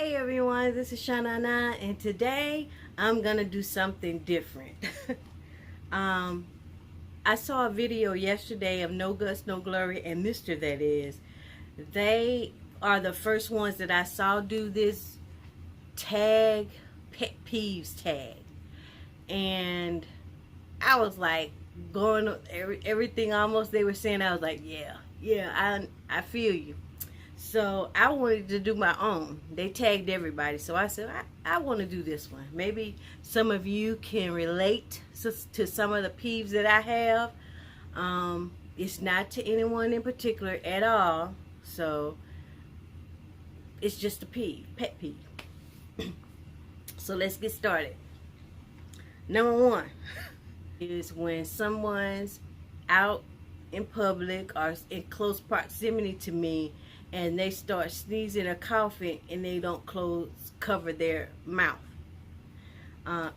Hey everyone, this is sha-na-nah, and today I'm gonna do something different. um, I saw a video yesterday of No Guts, No Glory, and Mr. That Is. They are the first ones that I saw do this tag, Pet Peeves tag, and I was like going everything almost they were saying. I was like, I feel you. So I wanted to do my own. They tagged everybody. So I said, I want to do this one. Maybe some of you can relate to some of the peeves that I have. It's not to anyone in particular at all. So it's just a peeve, pet peeve. So let's get started. Number one is when someone's out in public or in close proximity to me and they start sneezing or coughing and they don't cover their mouth.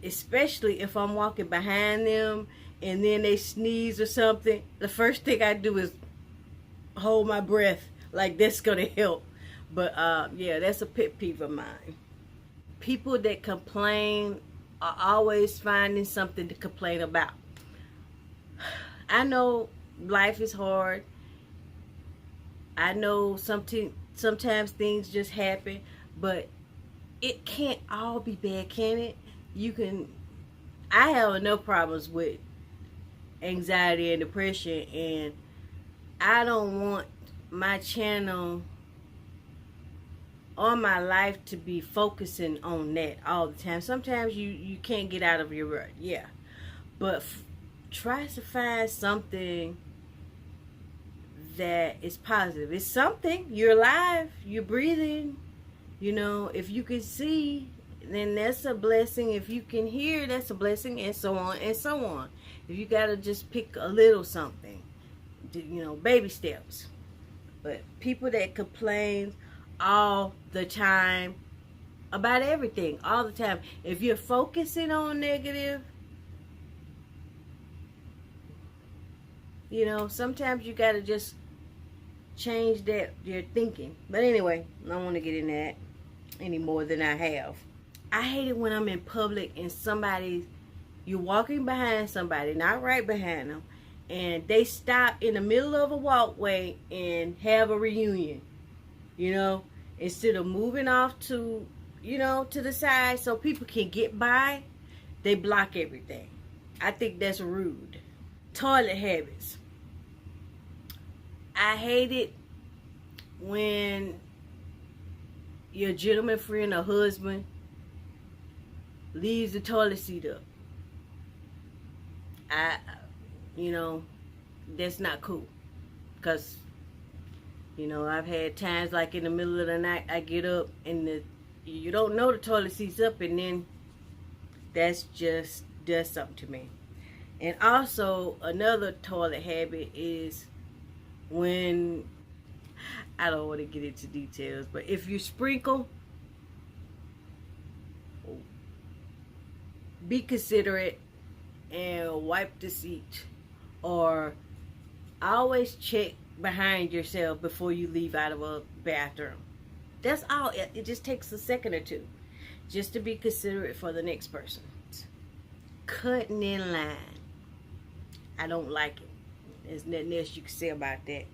Especially if I'm walking behind them and then they sneeze or something, the first thing I do is hold my breath, like that's gonna help. But yeah, that's a pet peeve of mine. People that complain are always finding something to complain about. I know life is hard. I know sometimes things just happen, but it can't all be bad, can it? I have enough problems with anxiety and depression, and I don't want my channel or my life to be focusing on that all the time. Sometimes you can't get out of your rut, yeah. But try to find something that is positive. It's something. You're alive. You're breathing. You know, if you can see, then that's a blessing. If you can hear, that's a blessing, and so on and so on. If you gotta just pick a little something, you know, baby steps. But people that complain all the time about everything, all the time. If you're focusing on negative, you know, sometimes you gotta just change that your thinking. But anyway, I don't want to get in that any more than I have. I hate it when I'm in public and you're walking behind somebody, not right behind them, and they stop in the middle of a walkway and have a reunion. You know, instead of moving off to, you know, to the side so people can get by, they block everything. I think that's rude. Toilet habits. I hate it when your gentleman friend or husband leaves the toilet seat up. You know, that's not cool. Because, you know, I've had times like in the middle of the night, I get up and you don't know the toilet seat's up, and then that's just does something to me. And also, another toilet habit is when, I don't want to get into details, but if you sprinkle, be considerate and wipe the seat. Or always check behind yourself before you leave out of a bathroom. That's all. It just takes a second or two just to be considerate for the next person. Cutting in line. I don't like it. There's nothing else you can say about that.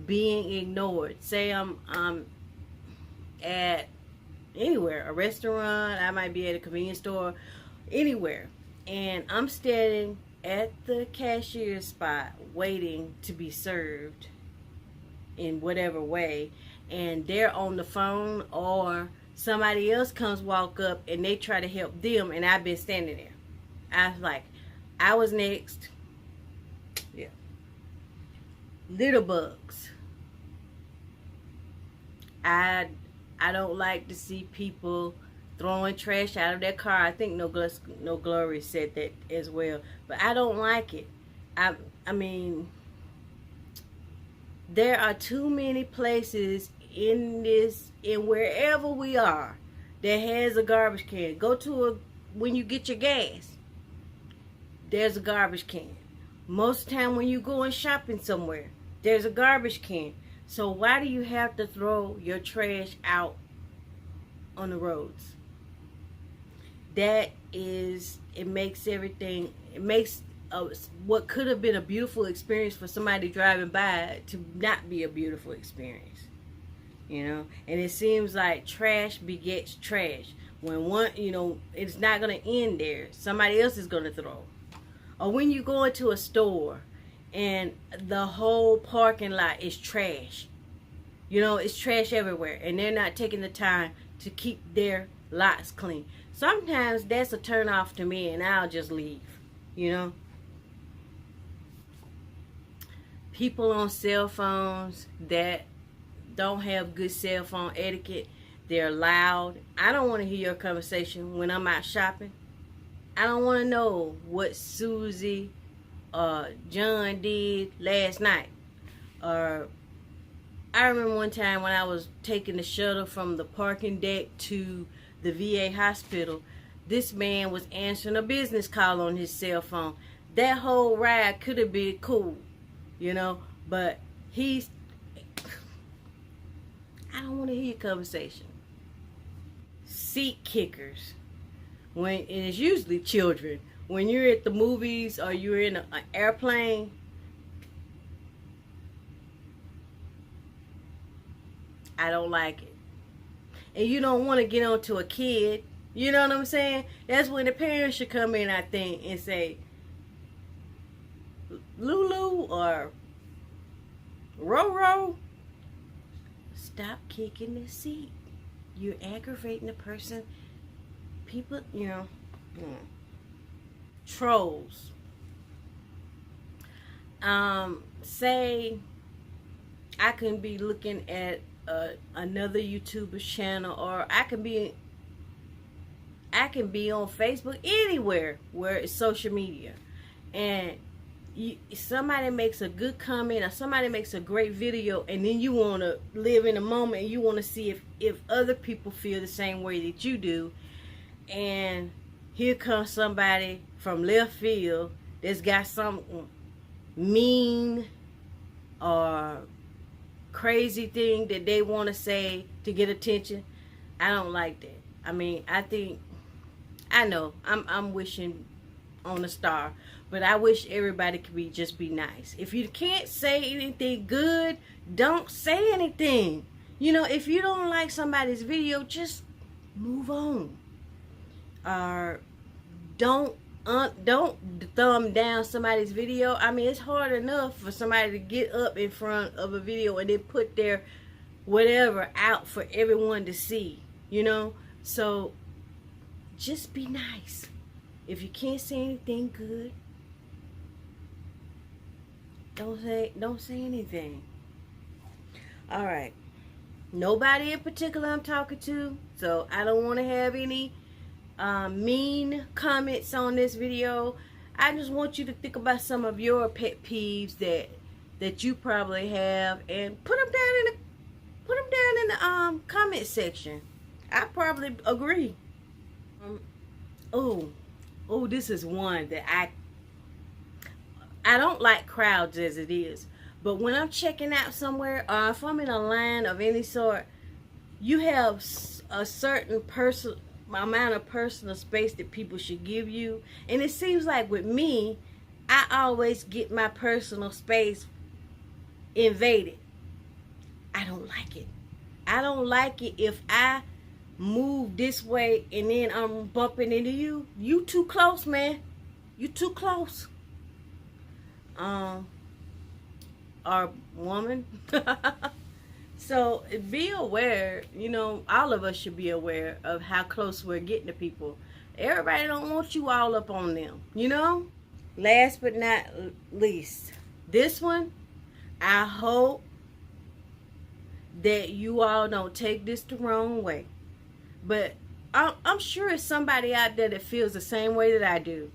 Being ignored. Say I'm at anywhere, a restaurant, I might be at a convenience store, anywhere, and I'm standing at the cashier spot waiting to be served in whatever way, and they're on the phone, or somebody else walk up and they try to help them, and I've been standing there. I was like, I was next. Yeah. Little bugs. I don't like to see people throwing trash out of their car. I think No Guts, No Glory said that as well. But I don't like it. I mean, there are too many places in wherever we are that has a garbage can. Go to when you get your gas, there's a garbage can. Most of the time when you go and shopping somewhere, there's a garbage can. So why do you have to throw your trash out on the roads. That is, it makes everything, it makes what could have been a beautiful experience for somebody driving by to not be a beautiful experience. You know, and it seems like trash begets trash. When one, you know, it's not going to end there. Somebody else is going to throw. Or when you go into a store and the whole parking lot is trash. You know, it's trash everywhere, and they're not taking the time to keep their lots clean. Sometimes that's a turn off to me, and I'll just leave. You know, people on cell phones that don't have good cell phone etiquette. They're loud. I don't want to hear your conversation when I'm out shopping. I don't want to know what Susie or John did last night. Or I remember one time when I was taking the shuttle from the parking deck to the VA hospital, this man was answering a business call on his cell phone. That whole ride could have been cool, you know, but I don't want to hear your conversation. Seat kickers. When and it's usually children. When you're at the movies or you're in an airplane, I don't like it. And you don't want to get onto a kid. You know what I'm saying? That's when the parents should come in, I think, and say, Lulu or Roro, stop kicking the seat. You're aggravating the person. People, you know. Trolls. Say I can be looking at another YouTuber's channel, or I can be on Facebook, anywhere where it's social media, and somebody makes a good comment or somebody makes a great video, and then you want to live in a moment and you want to see if other people feel the same way that you do, and here comes somebody from left field that's got some mean or crazy thing that they want to say to get attention. I don't like that. I mean, I know I'm wishing on a star, but I wish everybody could just be nice. If you can't say anything good, don't say anything. You know, if you don't like somebody's video, just move on. Or don't thumb down somebody's video. I mean, it's hard enough for somebody to get up in front of a video and then put their whatever out for everyone to see, you know? So just be nice. If you can't say anything good, don't say anything. All right. Nobody in particular I'm talking to, so I don't want to have any mean comments on this video. I just want you to think about some of your pet peeves that you probably have, and put them down in the comment section. I probably agree. Oh, this is one that I don't like crowds as it is, but when I'm checking out somewhere, or if I'm in a line of any sort, you have a certain amount of personal space that people should give you, and it seems like with me, I always get my personal space invaded. I don't like it. I don't like it if I move this way and then I'm bumping into you. You too close, man. You too close. Or woman. So be aware, you know, all of us should be aware of how close we're getting to people. Everybody don't want you all up on them, you know? Last but not least, this one, I hope that you all don't take this the wrong way. But I'm sure it's somebody out there that feels the same way that I do.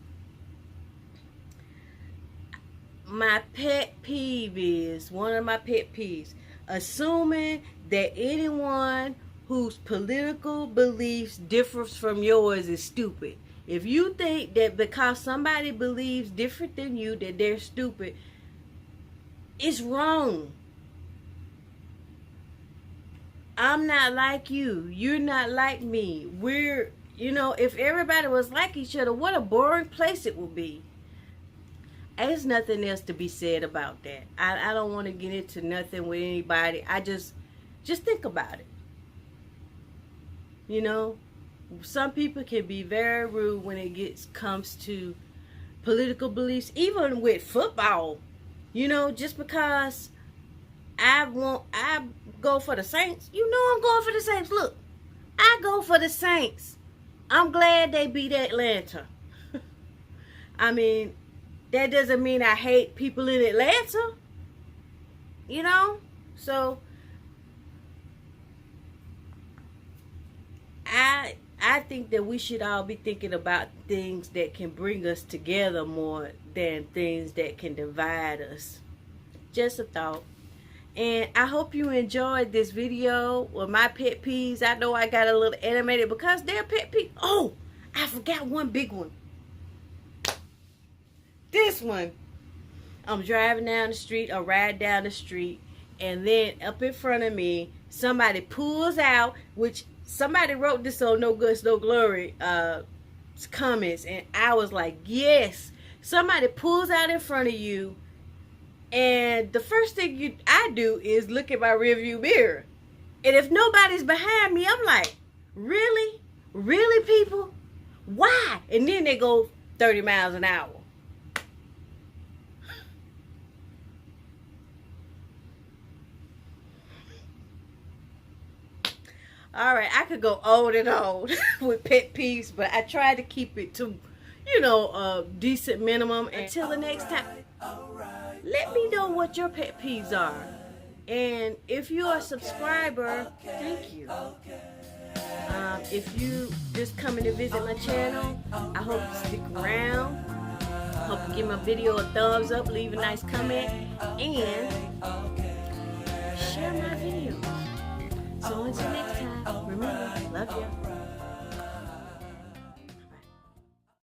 My pet peeve is, one of my pet peeves, assuming that anyone whose political beliefs differs from yours is stupid. If you think that because somebody believes different than you that they're stupid, it's wrong. I'm not like you. You're not like me. If everybody was like each other, what a boring place it would be. There's nothing else to be said about that. I don't want to get into nothing with anybody. I just think about it. Some people can be very rude when it comes to political beliefs, even with football. Just because I go for the Saints. I'm going for the Saints. Look, I go for the Saints. I'm glad they beat Atlanta. I mean, that doesn't mean I hate people in Atlanta. So I think that we should all be thinking about things that can bring us together more than things that can divide us. Just a thought. And I hope you enjoyed this video with my pet peeves. I know I got a little animated because they're pet peeves. Oh, I forgot one big one. This one. I'm driving down the street or riding down the street, and then up in front of me, somebody pulls out, which somebody wrote this on No Guts, No Glory comments, and I was like, yes. Somebody pulls out in front of you, and the first thing I do is look at my rearview mirror. And if nobody's behind me, I'm like, really? Really, people? Why? And then they go 30 miles an hour. All right, I could go on and on with pet peeves, but I try to keep it to, a decent minimum. Until the next time, let me know what your pet peeves are. And if you're a subscriber, thank you. If you just coming to visit my channel, I hope you stick around. Hope you give my video a thumbs up, leave a nice comment, and share my videos. So until next time, remember, love you.